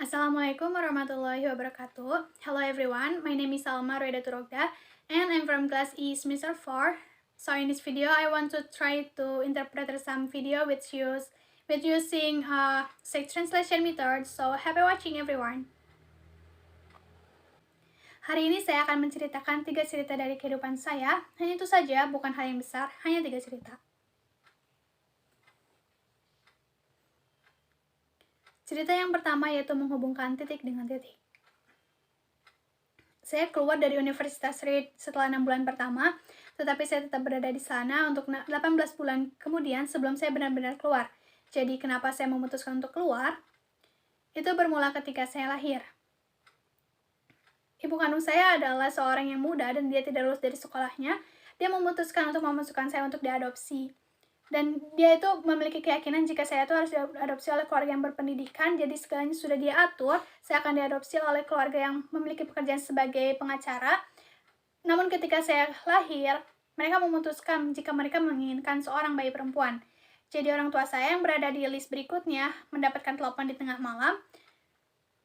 Assalamualaikum warahmatullahi wabarakatuh. Hello everyone, my name is Salma Roeda Turogda and I'm from class E semester 4. So in this video, I want to try to interpret some video with using six translation method. So happy watching everyone. Hari ini saya akan menceritakan 3 cerita dari kehidupan saya. Hanya itu saja, bukan hal yang besar, hanya 3 cerita. Cerita yang pertama yaitu menghubungkan titik dengan titik. Saya keluar dari Universitas Reed setelah 6 bulan pertama, tetapi saya tetap berada di sana untuk 18 bulan kemudian sebelum saya benar-benar keluar. Jadi kenapa saya memutuskan untuk keluar? Itu bermula ketika saya lahir. Ibu kandung saya adalah seorang yang muda dan dia tidak lulus dari sekolahnya. Dia memutuskan untuk memasukkan saya untuk diadopsi. Dan dia itu memiliki keyakinan jika saya itu harus diadopsi oleh keluarga yang berpendidikan, jadi segalanya sudah dia atur, saya akan diadopsi oleh keluarga yang memiliki pekerjaan sebagai pengacara. Namun ketika saya lahir, mereka memutuskan jika mereka menginginkan seorang bayi perempuan. Jadi orang tua saya yang berada di list berikutnya mendapatkan telepon di tengah malam.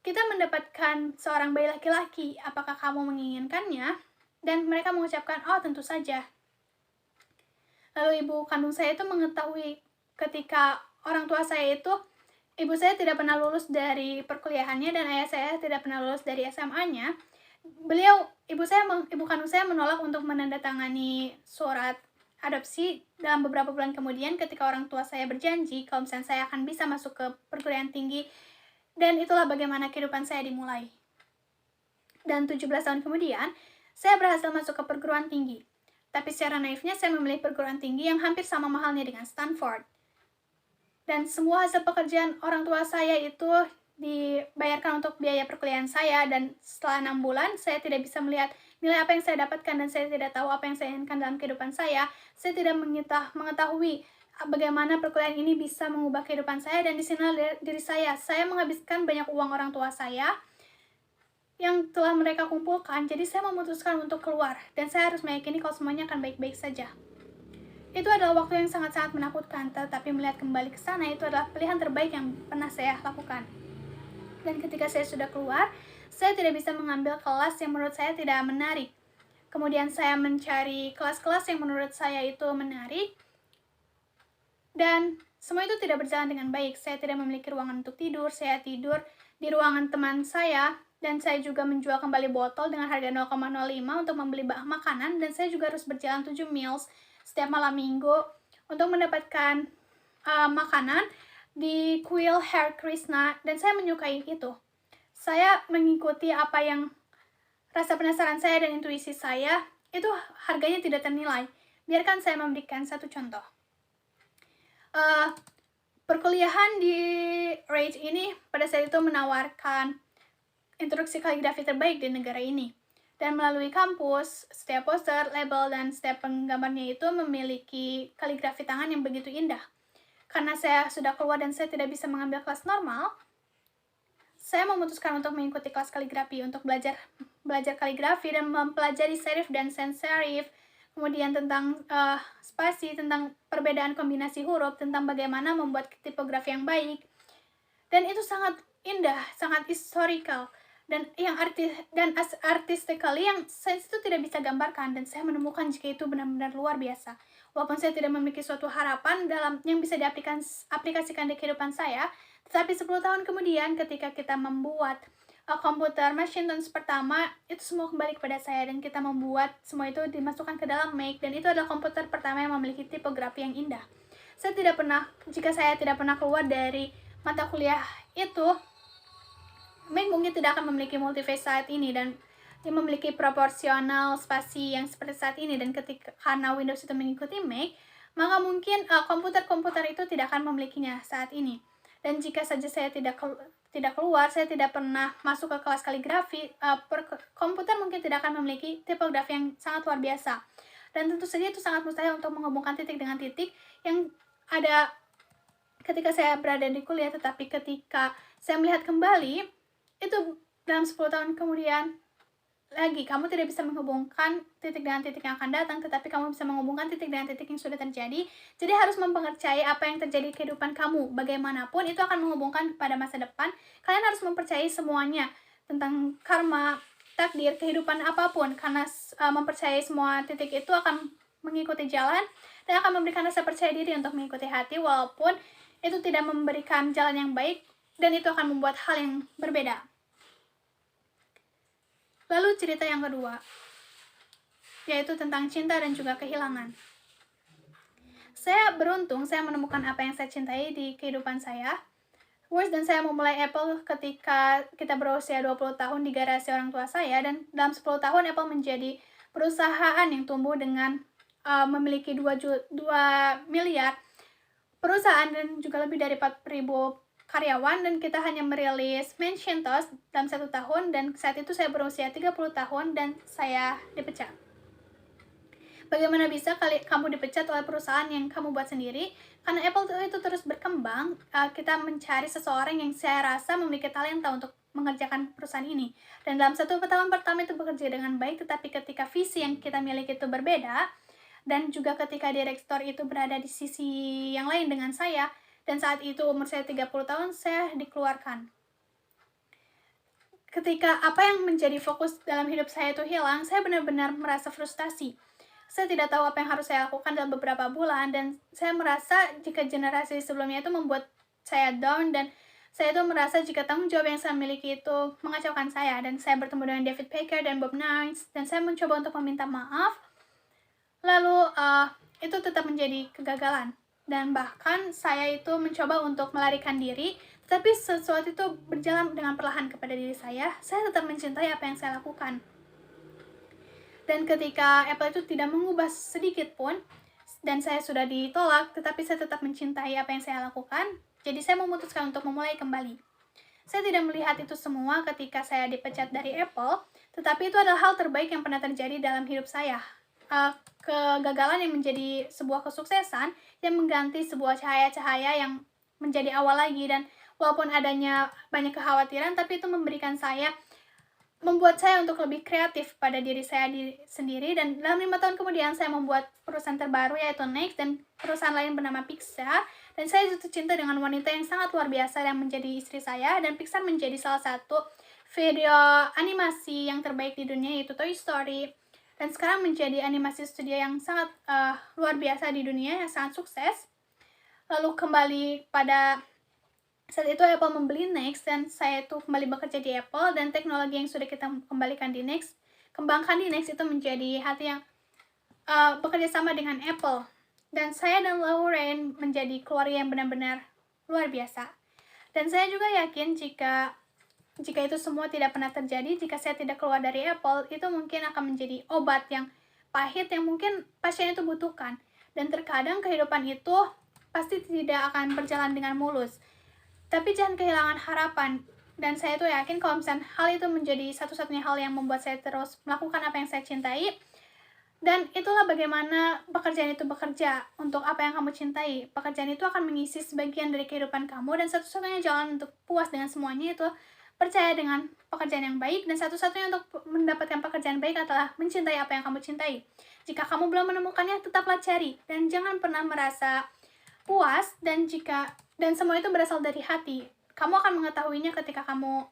Kita mendapatkan seorang bayi laki-laki, apakah kamu menginginkannya? Dan mereka mengucapkan, oh tentu saja. Lalu ibu kandung saya itu mengetahui ketika orang tua saya itu, ibu saya tidak pernah lulus dari perkuliahannya dan ayah saya tidak pernah lulus dari SMA-nya. Ibu kandung saya menolak untuk menandatangani surat adopsi dalam beberapa bulan kemudian ketika orang tua saya berjanji kalau misalnya saya akan bisa masuk ke perguruan tinggi, dan itulah bagaimana kehidupan saya dimulai. Dan 17 tahun kemudian, saya berhasil masuk ke perguruan tinggi. Tapi secara naifnya saya memilih perguruan tinggi yang hampir sama mahalnya dengan Stanford. Dan semua hasil pekerjaan orang tua saya itu dibayarkan untuk biaya perkuliahan saya, dan setelah 6 bulan saya tidak bisa melihat nilai apa yang saya dapatkan dan saya tidak tahu apa yang saya inginkan dalam kehidupan saya. Saya tidak mengetahui bagaimana perkuliahan ini bisa mengubah kehidupan saya, dan di sini diri saya menghabiskan banyak uang orang tua saya yang telah mereka kumpulkan, jadi saya memutuskan untuk keluar, dan saya harus meyakini kalau semuanya akan baik-baik saja. Itu adalah waktu yang sangat-sangat menakutkan, tetapi melihat kembali ke sana, itu adalah pilihan terbaik yang pernah saya lakukan. Dan ketika saya sudah keluar, saya tidak bisa mengambil kelas yang menurut saya tidak menarik. Kemudian saya mencari kelas-kelas yang menurut saya itu menarik, dan semua itu tidak berjalan dengan baik. Saya tidak memiliki ruangan untuk tidur, saya tidur di ruangan teman saya, dan saya juga menjual kembali botol dengan harga 0,05 untuk membeli makanan, dan saya juga harus berjalan 7 meals setiap malam minggu untuk mendapatkan makanan di kuil Hare Krishna, dan saya menyukai itu. Saya mengikuti apa yang rasa penasaran saya dan intuisi saya, itu harganya tidak ternilai. Biarkan saya memberikan satu contoh. Perkuliahan di Reed ini pada saat itu menawarkan instruksi kaligrafi terbaik di negara ini. Dan melalui kampus, setiap poster, label, dan setiap penggambarnya itu memiliki kaligrafi tangan yang begitu indah. Karena saya sudah keluar dan saya tidak bisa mengambil kelas normal, saya memutuskan untuk mengikuti kelas kaligrafi untuk belajar kaligrafi dan mempelajari serif dan sans serif, kemudian tentang spasi, tentang perbedaan kombinasi huruf, tentang bagaimana membuat tipografi yang baik. Dan itu sangat indah, sangat historical, dan yang artistically yang sains itu tidak bisa gambarkan, dan saya menemukan jika itu benar-benar luar biasa. Walaupun saya tidak memiliki suatu harapan dalam yang bisa diaplikasikan di kehidupan saya, tetapi 10 tahun kemudian ketika kita membuat komputer Macintosh pertama, itu semua kembali kepada saya, dan kita membuat semua itu dimasukkan ke dalam Mac, dan itu adalah komputer pertama yang memiliki tipografi yang indah. Jika saya tidak pernah keluar dari mata kuliah itu, Mac mungkin tidak akan memiliki multiphase saat ini, dan dia memiliki proporsional spasi yang seperti saat ini, dan karena Windows itu mengikuti Mac, maka mungkin komputer-komputer itu tidak akan memilikinya saat ini. Dan jika saja saya tidak keluar, saya tidak pernah masuk ke kelas kaligrafi, komputer mungkin tidak akan memiliki tipografi yang sangat luar biasa. Dan tentu saja itu sangat mustahil untuk menghubungkan titik dengan titik yang ada ketika saya berada di kuliah, tetapi ketika saya melihat kembali, itu dalam 10 tahun kemudian, lagi, kamu tidak bisa menghubungkan titik dengan titik yang akan datang, tetapi kamu bisa menghubungkan titik dengan titik yang sudah terjadi. Jadi harus mempercayai apa yang terjadi di kehidupan kamu. Bagaimanapun itu akan menghubungkan pada masa depan. Kalian harus mempercayai semuanya tentang karma, takdir, kehidupan apapun, karena mempercayai semua titik itu akan mengikuti jalan dan akan memberikan rasa percaya diri untuk mengikuti hati, walaupun itu tidak memberikan jalan yang baik dan itu akan membuat hal yang berbeda. Lalu cerita yang kedua, yaitu tentang cinta dan juga kehilangan. Saya beruntung, saya menemukan apa yang saya cintai di kehidupan saya. Dan saya memulai Apple ketika kita berusia 20 tahun di garasi orang tua saya, dan dalam 10 tahun Apple menjadi perusahaan yang tumbuh dengan memiliki 2 miliar perusahaan dan juga lebih dari 4.000 karyawan, dan kita hanya merilis Macintosh dalam 1 tahun, dan saat itu saya berusia 30 tahun dan saya dipecat. Bagaimana bisa kamu dipecat oleh perusahaan yang kamu buat sendiri? Karena Apple itu terus berkembang, kita mencari seseorang yang saya rasa memiliki talenta untuk mengerjakan perusahaan ini. Dan dalam 1 tahun pertama itu bekerja dengan baik, tetapi ketika visi yang kita miliki itu berbeda, dan juga ketika direktur itu berada di sisi yang lain dengan saya, dan saat itu umur saya 30 tahun, saya dikeluarkan. Ketika apa yang menjadi fokus dalam hidup saya itu hilang, saya benar-benar merasa frustasi. Saya tidak tahu apa yang harus saya lakukan dalam beberapa bulan, dan saya merasa jika generasi sebelumnya itu membuat saya down, dan saya itu merasa jika tanggung jawab yang saya miliki itu mengacaukan saya, dan saya bertemu dengan David Baker dan Bob Nines, dan saya mencoba untuk meminta maaf. Lalu itu tetap menjadi kegagalan, dan bahkan saya itu mencoba untuk melarikan diri, tetapi sesuatu itu berjalan dengan perlahan kepada diri saya tetap mencintai apa yang saya lakukan. Dan ketika Apple itu tidak mengubah sedikit pun, dan saya sudah ditolak, tetapi saya tetap mencintai apa yang saya lakukan, jadi saya memutuskan untuk memulai kembali. Saya tidak melihat itu semua ketika saya dipecat dari Apple, tetapi itu adalah hal terbaik yang pernah terjadi dalam hidup saya. Kegagalan yang menjadi sebuah kesuksesan yang mengganti sebuah cahaya-cahaya yang menjadi awal lagi, dan walaupun adanya banyak kekhawatiran, tapi itu membuat saya untuk lebih kreatif pada diri saya sendiri. Dan dalam 5 tahun kemudian saya membuat perusahaan terbaru yaitu Next, dan perusahaan lain bernama Pixar, dan saya jatuh cinta dengan wanita yang sangat luar biasa yang menjadi istri saya, dan Pixar menjadi salah satu video animasi yang terbaik di dunia, yaitu Toy Story, dan sekarang menjadi animasi studio yang sangat luar biasa di dunia, yang sangat sukses. Lalu kembali pada saat itu Apple membeli Next, dan saya itu kembali bekerja di Apple, dan teknologi yang sudah kita kembangkan di Next itu menjadi hati yang bekerja sama dengan Apple. Dan saya dan Lauren menjadi keluarga yang benar-benar luar biasa. Dan saya juga yakin jika itu semua tidak pernah terjadi, jika saya tidak keluar dari Apple, itu mungkin akan menjadi obat yang pahit yang mungkin pasien itu butuhkan. Dan terkadang kehidupan itu pasti tidak akan berjalan dengan mulus. Tapi jangan kehilangan harapan. Dan saya tuh yakin kalau misalnya hal itu menjadi satu-satunya hal yang membuat saya terus melakukan apa yang saya cintai. Dan itulah bagaimana pekerjaan itu bekerja untuk apa yang kamu cintai. Pekerjaan itu akan mengisi sebagian dari kehidupan kamu, dan satu-satunya jalan untuk puas dengan semuanya itu percaya dengan pekerjaan yang baik, dan satu-satunya untuk mendapatkan pekerjaan baik adalah mencintai apa yang kamu cintai. Jika kamu belum menemukannya, tetaplah cari, dan jangan pernah merasa puas, dan semua itu berasal dari hati. Kamu akan mengetahuinya ketika kamu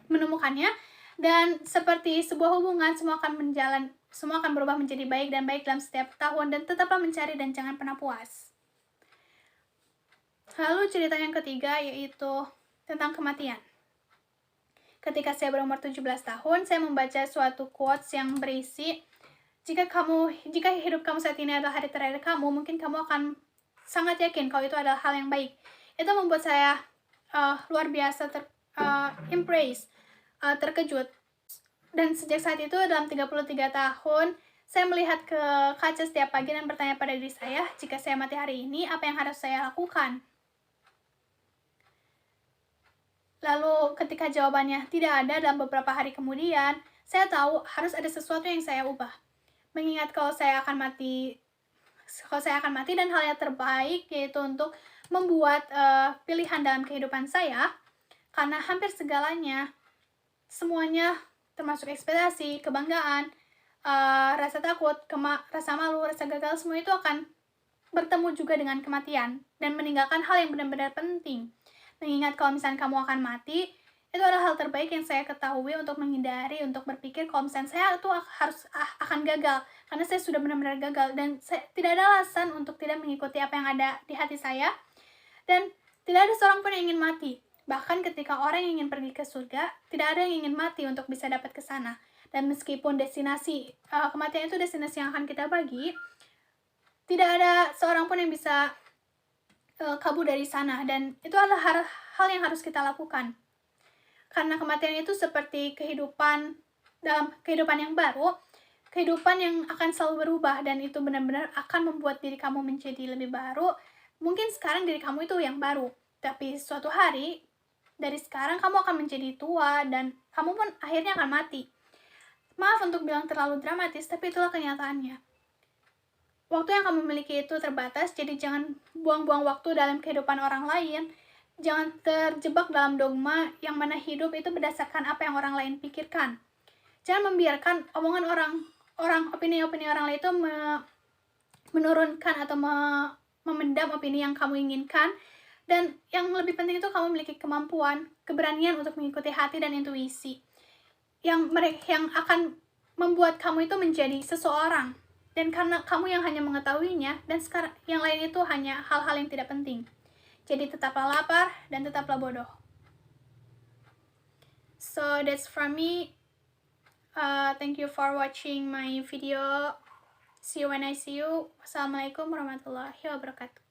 menemukannya, dan seperti sebuah hubungan, semua akan berubah menjadi baik dan baik dalam setiap tahun, dan tetaplah mencari dan jangan pernah puas. Lalu cerita yang ketiga yaitu tentang kematian. Ketika saya berumur 17 tahun, saya membaca suatu quotes yang berisi, jika hidup kamu saat ini adalah hari terakhir kamu, mungkin kamu akan sangat yakin kalau itu adalah hal yang baik. Itu membuat saya luar biasa terkejut. Dan sejak saat itu, dalam 33 tahun, saya melihat ke kaca setiap pagi dan bertanya pada diri saya, jika saya mati hari ini, apa yang harus saya lakukan? Lalu ketika jawabannya tidak ada, dalam beberapa hari kemudian, saya tahu harus ada sesuatu yang saya ubah. Mengingat kalau saya akan mati, dan hal yang terbaik yaitu untuk membuat pilihan dalam kehidupan saya, karena hampir semuanya termasuk ekspektasi, kebanggaan, rasa takut, rasa malu, rasa gagal, semua itu akan bertemu juga dengan kematian dan meninggalkan hal yang benar-benar penting. Mengingat kalau misalnya kamu akan mati, itu adalah hal terbaik yang saya ketahui untuk menghindari, untuk berpikir kalau misalnya saya itu akan gagal, karena saya sudah benar-benar gagal dan saya tidak ada alasan untuk tidak mengikuti apa yang ada di hati saya, dan tidak ada seorang pun yang ingin mati. Bahkan ketika orang yang ingin pergi ke surga, tidak ada yang ingin mati untuk bisa dapat ke sana. Dan meskipun destinasi kematian itu destinasi yang akan kita bagi, tidak ada seorang pun yang bisa kabur dari sana, dan itu adalah hal yang harus kita lakukan. Karena kematian itu seperti kehidupan dalam kehidupan yang baru, kehidupan yang akan selalu berubah, dan itu benar-benar akan membuat diri kamu menjadi lebih baru. Mungkin sekarang diri kamu itu yang baru, tapi suatu hari dari sekarang kamu akan menjadi tua dan kamu pun akhirnya akan mati. Maaf untuk bilang terlalu dramatis, tapi itulah kenyataannya. Waktu yang kamu miliki itu terbatas, jadi jangan buang-buang waktu dalam kehidupan orang lain. Jangan terjebak dalam dogma yang mana hidup itu berdasarkan apa yang orang lain pikirkan. Jangan membiarkan omongan opini-opini orang lain itu menurunkan atau memendam opini yang kamu inginkan. Dan yang lebih penting itu kamu memiliki kemampuan, keberanian untuk mengikuti hati dan intuisi yang akan membuat kamu itu menjadi seseorang. Dan karena kamu yang hanya mengetahuinya, dan sekarang yang lain itu hanya hal-hal yang tidak penting. Jadi tetaplah lapar dan tetaplah bodoh. So that's from me. Thank you for watching my video. See you when I see you. Wassalamualaikum warahmatullahi wabarakatuh.